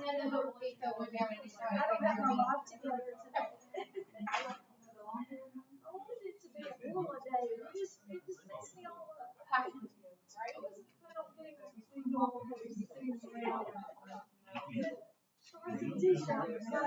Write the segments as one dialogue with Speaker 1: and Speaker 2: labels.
Speaker 1: No, but we felt we're down in
Speaker 2: I don't have my life together today.
Speaker 3: I wanted it to be a holiday, it just messed me all up. I wasn't planning on getting a single, t-shirt, so.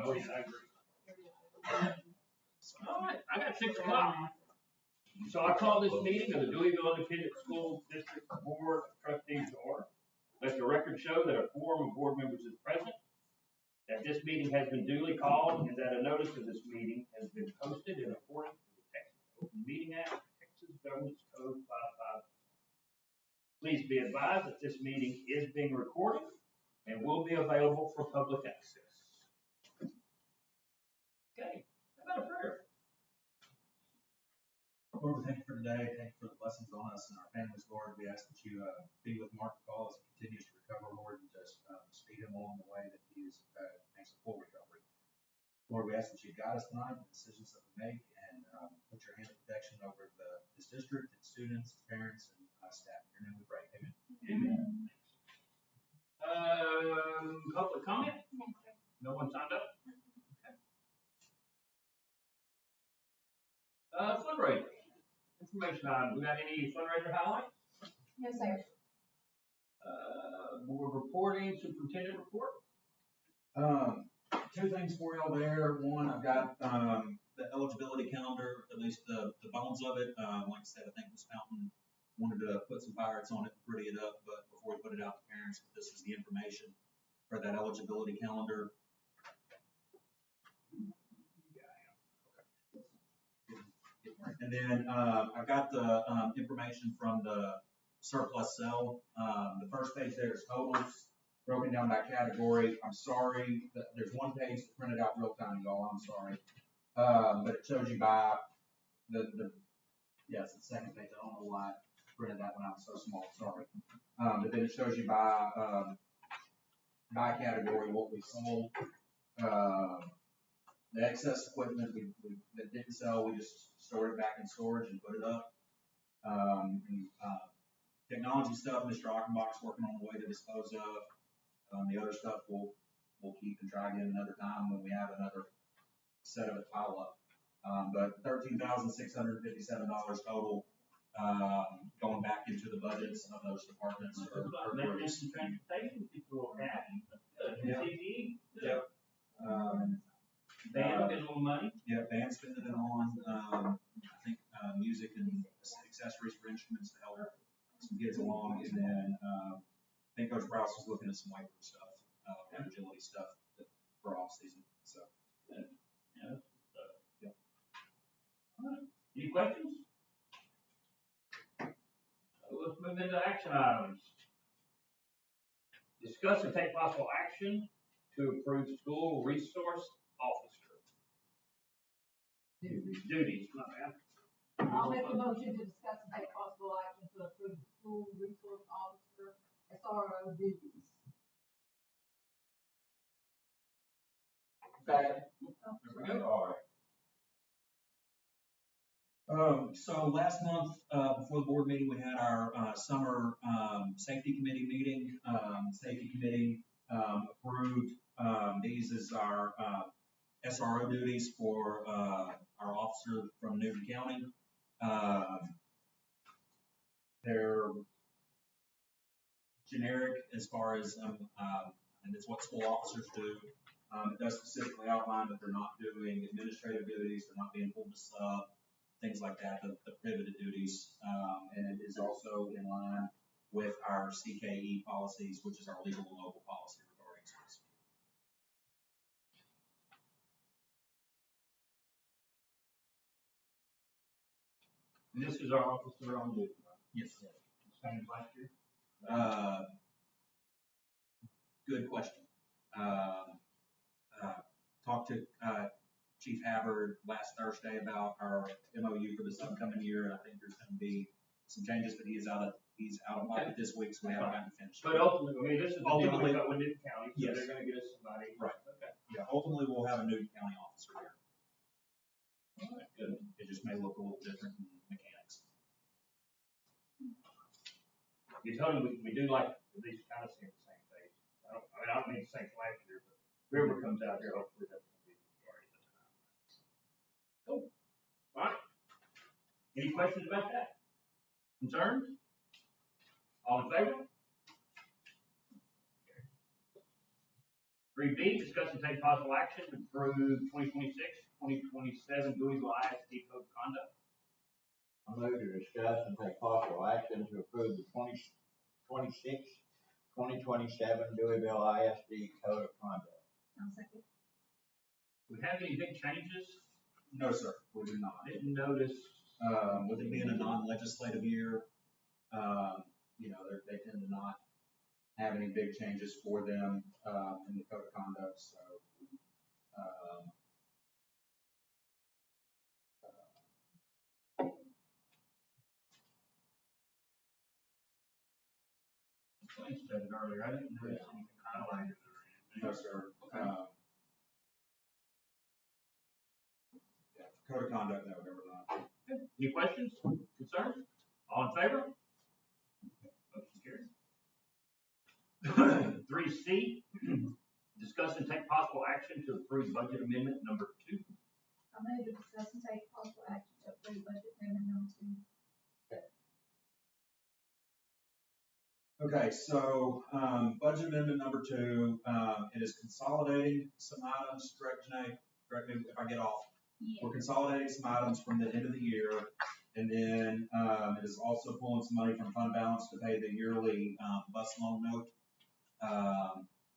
Speaker 4: Oh, yeah, I agree. All right, I got 6 o'clock. So I call this meeting of the Deweyville Independent School District Board of Trustees to order. Let the record show that a quorum of board members is present, that this meeting has been duly called, and that a notice of this meeting has been posted in accordance with the Texas Open Meeting Act, Texas Governance Code 55. Please be advised that this meeting is being recorded and will be available for public access. Okay, how about a prayer?
Speaker 5: Lord, we thank you for today. Thank you for the blessings on us and our families, Lord. We ask that you be with Mark McCall as he continues to recover, Lord, and just speed him along the way that he is makes a full recovery. Lord, we ask that you guide us tonight in the decisions that we make and put your hand of protection over this district, its students, its parents, and staff. In your name we pray. Amen.
Speaker 4: Amen. Public comment? No one signed up? Okay. Fundraiser. Information on, we got any fundraiser highlights?
Speaker 1: No, sir.
Speaker 4: Board reporting, superintendent report?
Speaker 5: 2 things for y'all there. One, I've got the eligibility calendar, at least the bones of it. Like I said, I think Ms. Fountain wanted to put some pirates on it and pretty it up, but before we put it out to parents, this is the information for that eligibility calendar. And then I've got the information from the surplus cell. The first page there is totals broken down by category. I'm sorry, there's one page that printed out real tiny, y'all. I'm sorry, but it shows you by yes, the second page. I don't know why I printed that one out so small. Sorry, but then it shows you by category what we sold. The excess equipment that didn't sell, we just stored it back in storage and put it up. Technology stuff, Mr. Achenbach's working on a way to dispose of. The other stuff we'll keep and try again another time when we have another set of it pile up. But $13,657 total going back into the budgets of those departments.
Speaker 4: Maintenance and transportation, people will cash. Good.
Speaker 5: Yeah.
Speaker 4: CDE.
Speaker 5: Yep.
Speaker 4: Band getting a little money.
Speaker 5: Yeah, band spending it on, I think, music and accessories for instruments to help some kids along. And then I think Coach Browse was looking at some white room stuff, agility stuff for off season. So,
Speaker 4: yeah. Yeah. All right. Any questions? Let's move into action items. Discuss and take possible action to approve school resource officer. Duties, not bad.
Speaker 6: I'll make a motion to discuss and take possible action to approve the school resource officer SRO duties.
Speaker 5: there we go. All right. So last month, before the board meeting, we had our summer safety committee meeting. Safety committee approved these as our SRO duties for our officer from Newton County. They're generic as far as, and it's what school officers do. It does specifically outline that they're not doing administrative duties, they're not being pulled to sub, things like that, the prohibited duties. And it is also in line with our CKE policies, which is our legal and local policy regarding school security.
Speaker 4: And this is our officer on duty, right?
Speaker 5: Yes.
Speaker 4: Same last year?
Speaker 5: Good question. Talked to Chief Havard last Thursday about our MOU for this upcoming year, and I think there's going to be some changes, but he's out of pocket this week, so we haven't gotten to finish.
Speaker 4: But ultimately, I mean, this is the deal we got with Newton County, so
Speaker 5: yes.
Speaker 4: they're going to get us somebody.
Speaker 5: Right.
Speaker 4: Okay.
Speaker 5: Yeah, ultimately, we'll have a new county officer here.
Speaker 4: All right, good.
Speaker 5: It just may look a little different in mechanics.
Speaker 4: You told him we do like at least kind of see the same face. I don't mean the same last year, but whoever comes out here, hopefully that's gonna be the majority of the time. Cool. All right. Any questions about that? Concerns? All in favor? 3B, discuss and take possible action to approve 2026-2027 Louisville ISD Code of Conduct.
Speaker 7: I move to discuss and take possible action to approve the 2026-2027 Louisville ISD Code of Conduct.
Speaker 2: I'll second.
Speaker 4: Do we have any big changes?
Speaker 5: No, sir, we do not.
Speaker 4: I didn't notice.
Speaker 5: With it being a non-legislative year, they tend to not have any big changes for them, in the code of conduct, so,
Speaker 4: I said it earlier, I didn't notice anything highlighted or anything.
Speaker 5: no, sir. Yeah, code of conduct, no, there was not.
Speaker 4: Any questions, concerns? All in favor? Motion carries. 3C, discuss and take possible action to approve budget amendment number 2.
Speaker 2: I move to discuss and take possible action to approve budget amendment number 2.
Speaker 5: Okay, so, budget amendment number 2, it is consolidating some items, correct, Janae? Correct me if I get off.
Speaker 2: Yeah.
Speaker 5: We're consolidating some items from the end of the year, and then, it is also pulling some money from fund balance to pay the yearly, bus loan note,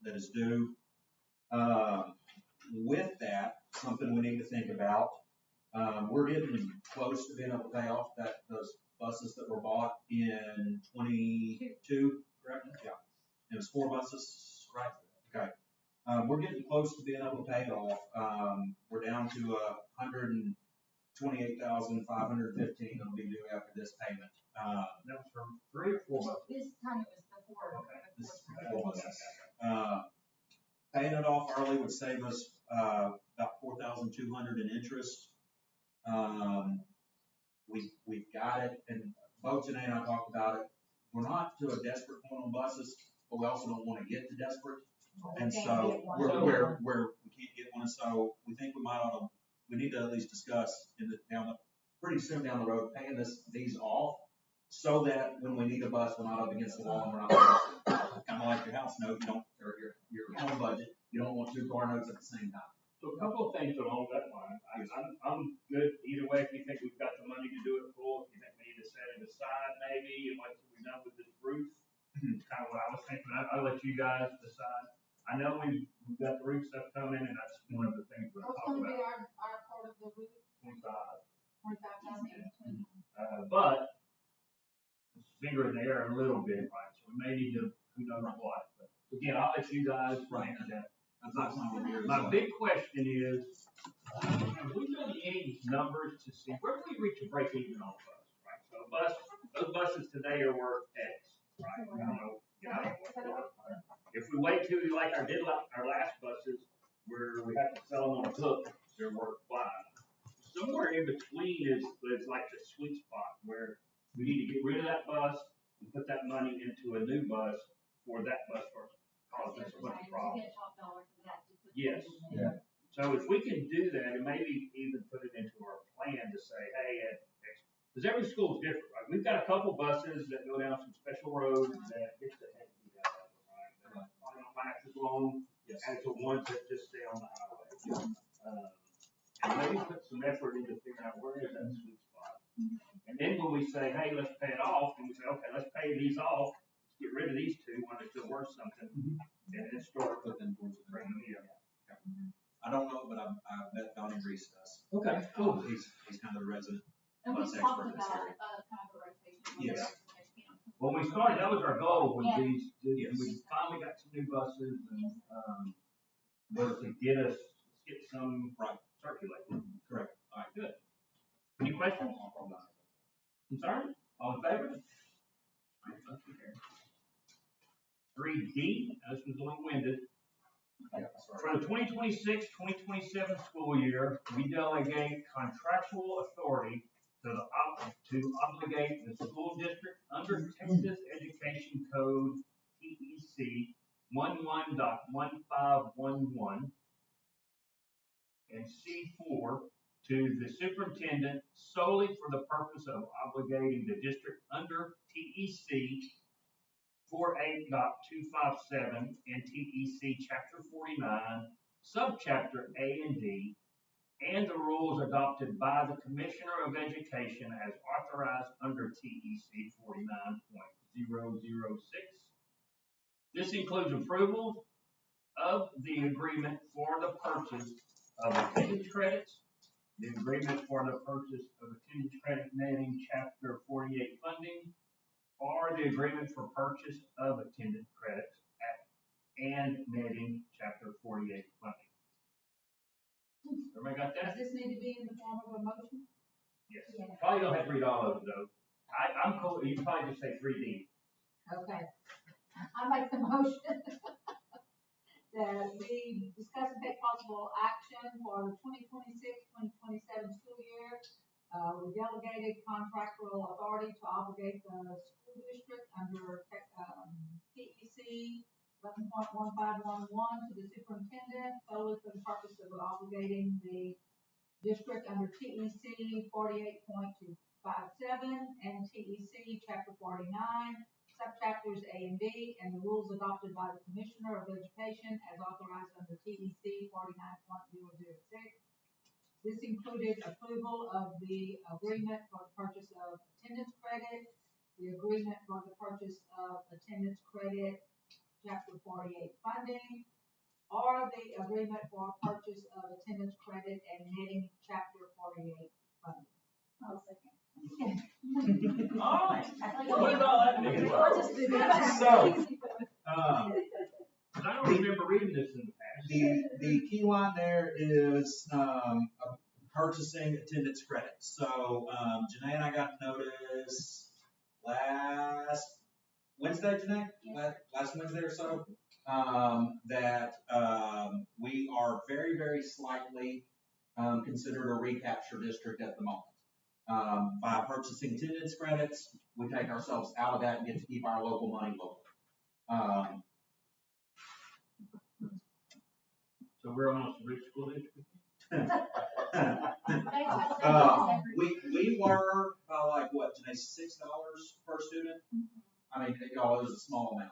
Speaker 5: that is due. With that, something we need to think about, we're getting close to being able to pay off those buses that were bought in 22, correct? Yeah. It was 4 buses, right? Okay. We're getting close to being able to pay it off. We're down to $128,515 that'll be due after this payment.
Speaker 4: That was from 3 or 4 bucks.
Speaker 2: This time it was before.
Speaker 4: Okay.
Speaker 5: This is 4 buses. Paying it off early would save us, about $4,200 in interest. We've got it, and both Janae and I talked about it. We're not to a desperate point on buses, but we also don't want to get to desperate. And so we can't get one. So we think we need to at least discuss pretty soon down the road, paying these off so that when we need a bus, we're not up against the wall and we're not kind of like your house note, or your home budget. You don't want 2 car notes at the same time.
Speaker 4: So a couple of things along that line. I'm good either way. If you think we've got the money to do it full, if you think we need to set it aside maybe, and like we've done with this roof, it's kind of what I was thinking. I'll let you guys decide. I know we've got the roof stuff coming, and that's one of the things we're
Speaker 6: What's
Speaker 4: talking
Speaker 6: gonna be
Speaker 4: about.
Speaker 6: our part of the roof,
Speaker 4: 25.
Speaker 6: 25,000?
Speaker 4: But it's bigger in the air a little bit, right? So we may need to, who knows what. But again, I'll let you guys manage that. My big question is, have we done any numbers to see where do we reach a break even on a bus, right? So those buses today are worth X, right? I don't know. If we wait till like our last buses, where we have to sell them on a hook, they're worth Y. Somewhere in between is like the sweet spot where we need to get rid of that bus and put that money into a new bus for that bus for cause us a bunch of problems. Yes.
Speaker 7: Yeah.
Speaker 4: So if we can do that and maybe even put it into our plan to say, hey, because every school is different, right? We've got a couple buses that go down some special roads that get the heck beat out of them, right? They're probably not last as long as the ones that just stay on the highway. And maybe put some effort into figuring out where is that sweet spot. And then when we say, hey, let's pay it off, and we say, okay, let's pay these off, let's get rid of these 2 when they're still worth something, and then start
Speaker 5: Put them towards the
Speaker 4: bring them in.
Speaker 5: I don't know, but I bet Donnie Reese does.
Speaker 4: Okay, cool.
Speaker 5: He's kind of the resident.
Speaker 3: And we
Speaker 5: Bus
Speaker 3: talked
Speaker 5: expert in
Speaker 3: about,
Speaker 5: this area.
Speaker 3: kind of a rotation.
Speaker 5: Yes.
Speaker 4: When we started, that was our goal, when
Speaker 3: Yeah.
Speaker 4: we finally got some new buses, and, was to get some circulating.
Speaker 5: Correct.
Speaker 4: All right, good. Any questions? Concerns? All in favor? 3D, this was long-winded. For the 2026-2027 school year, we delegate contractual authority to obligate the school district under Texas Education Code TEC 11.1511 and C4 to the superintendent solely for the purpose of obligating the district under TEC 48.257 and TEC Chapter 49, Subchapter A and D, and the rules adopted by the Commissioner of Education as authorized under TEC 49.006. This includes approval of the agreement for the purchase of attendance credits, the agreement for the purchase of attendance credit netting Chapter 48 funding, or the agreement for purchase of attendance credits and netting Chapter 48 funding. Everybody got that?
Speaker 6: Does this need to be in the form of a motion?
Speaker 4: Yes.
Speaker 2: Yeah.
Speaker 4: Probably don't have to read all of it though. I'm cool, you can probably just say 3D.
Speaker 6: Okay. I make the motion that we discuss and take possible action for the 2026-2027 school year. We delegated contractual authority to obligate the school district under TEC 11.1511 to the superintendent solely for the purpose of obligating the district under TEC 48.257 and TEC Chapter 49, subchapters A and D, and the rules adopted by the Commissioner of Education as authorized under TEC 49.006. This included approval of the agreement for the purchase of attendance credit, the agreement for the purchase of attendance credit Chapter 48 funding, or the agreement for purchase of attendance credit and netting Chapter 48 funding.
Speaker 2: I'll second.
Speaker 4: All right. What does all that mean?
Speaker 3: I'll just do that.
Speaker 5: So,
Speaker 4: Because I don't remember reading this in the past.
Speaker 5: the key line there is, purchasing attendance credits. So, Janae and I got notice last Wednesday, Janae? Last Wednesday or so, that, we are very, very slightly, considered a recapture district at the moment. By purchasing attendance credits, we take ourselves out of that and get to keep our local money local.
Speaker 4: So we're almost a rich school district.
Speaker 5: We were, like what, Janae, $6 per student? I mean, it was a small amount.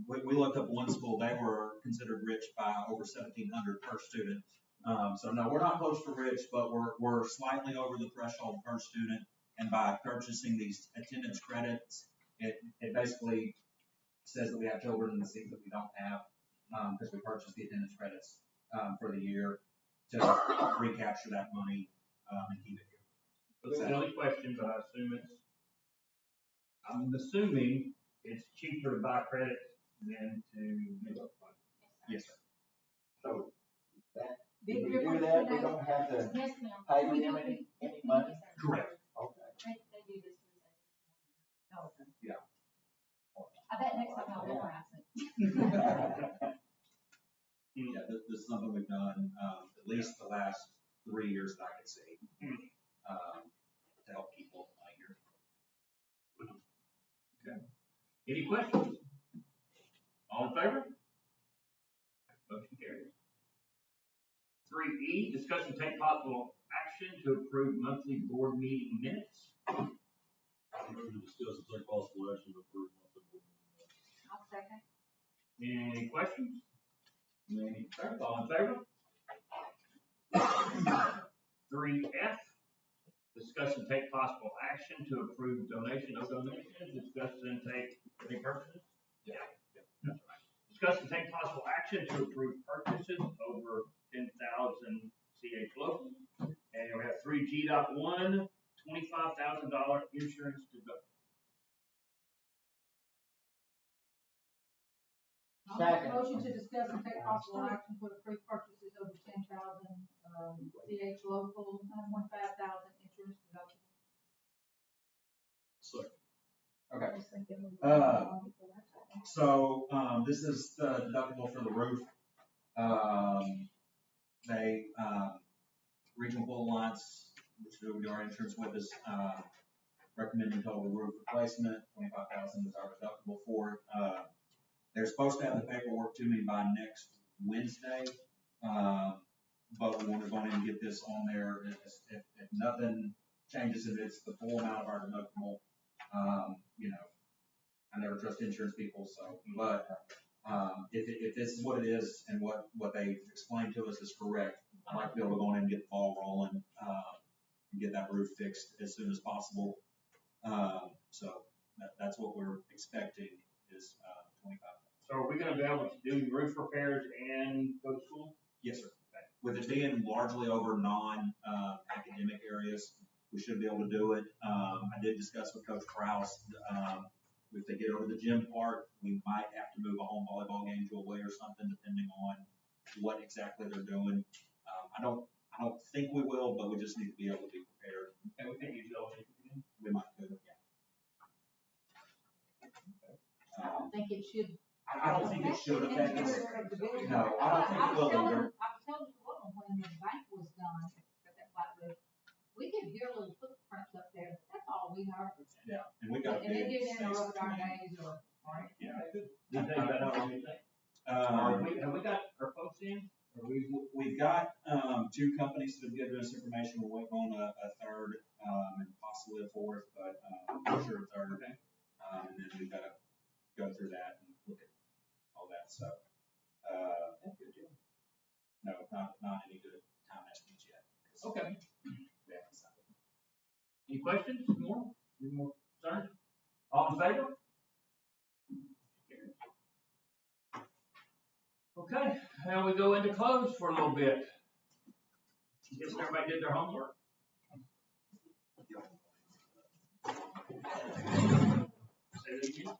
Speaker 5: We looked up one school, they were considered rich by over $1,700 per student. So no, we're not close to rich, but we're slightly over the threshold per student. And by purchasing these attendance credits, it basically says that we have children in the seat that we don't have, because we purchased the attendance credits, for the year to recapture that money, and keep it here.
Speaker 4: That's the only question, but I'm assuming it's cheaper to buy credits than to give up money.
Speaker 5: Yes, sir.
Speaker 7: So, that,
Speaker 6: Big
Speaker 7: if we do
Speaker 6: difference
Speaker 7: that, we
Speaker 6: today.
Speaker 7: don't have to
Speaker 1: Yes, ma'am.
Speaker 7: pay them any money?
Speaker 5: Correct.
Speaker 7: Okay.
Speaker 1: They do this to us every morning.
Speaker 5: Yeah.
Speaker 1: I bet next time I'll never ask it.
Speaker 5: Yeah, this is something we've done, at least the last 3 years that I could see, to help keep local money here.
Speaker 4: Any questions? All in favor? Motion carries. 3E, discuss and take possible action to approve monthly board meeting minutes.
Speaker 8: Move to discuss and take possible action to approve monthly board meeting minutes.
Speaker 6: I'll second.
Speaker 4: Any questions? Any concerns? All in favor? 3F, discuss and take possible action to approve donation, no donation, discuss and take any purchases? Yeah. That's right. Discuss and take possible action to approve purchases over 10,000 CH local. And we have 3G.1, $25,000 insurance deductible.
Speaker 6: I'll make a
Speaker 7: Second.
Speaker 6: motion to discuss and take possible action for the free purchases over 10,000, CH local, 1,500 insurance deductible.
Speaker 8: Second.
Speaker 5: Okay. So, this is the deductible for the roof. Regional Pool Alliance, which we our insurance with us, recommending total roof replacement, 25,000 is our deductible for it. They're supposed to have the paperwork to me by next Wednesday, but we want to go in and get this on there. If nothing changes, if it's the full amount of our deductible, you know, I never trust insurance people, so, but, if this is what it is and what they explained to us is correct, I'd like to be able to go in and get the ball rolling, and get that roof fixed as soon as possible. So that's what we're expecting is, 25.
Speaker 4: So are we gonna be able to do roof repairs and go to school?
Speaker 5: Yes, sir. With it being largely over academic areas, we should be able to do it. I did discuss with Coach Krause, if they get over the gym part, we might have to move a home volleyball game to away or something, depending on what exactly they're doing. I don't think we will, but we just need to be able to be prepared.
Speaker 4: And we can't use elementary again?
Speaker 5: We might could, yeah.
Speaker 6: I don't think it should.
Speaker 5: I don't think it should affect us. No, I don't think it
Speaker 6: I
Speaker 5: will
Speaker 6: was
Speaker 5: either.
Speaker 6: telling Wilma when the bank was done, got that flat roof, we could hear little footprints up there. That's all we heard.
Speaker 5: Yeah, and we got
Speaker 6: And it
Speaker 5: big
Speaker 6: didn't
Speaker 5: space
Speaker 6: interrupt our
Speaker 5: between.
Speaker 6: days or.
Speaker 4: Yeah. Did they got out of anything? Have we got our folks in?
Speaker 5: We've got, two companies that have given us information. We're waiting on a third, and possibly a fourth, but, I'm sure a third.
Speaker 4: Okay.
Speaker 5: And then we've got to go through that and look at all that, so,
Speaker 4: That's good deal.
Speaker 5: no, not any good time estimates yet.
Speaker 4: Okay.
Speaker 5: We haven't decided.
Speaker 4: Any questions? More? Any more concerns? All in favor? Okay, now we go into close for a little bit. Guess everybody did their homework. Say that again.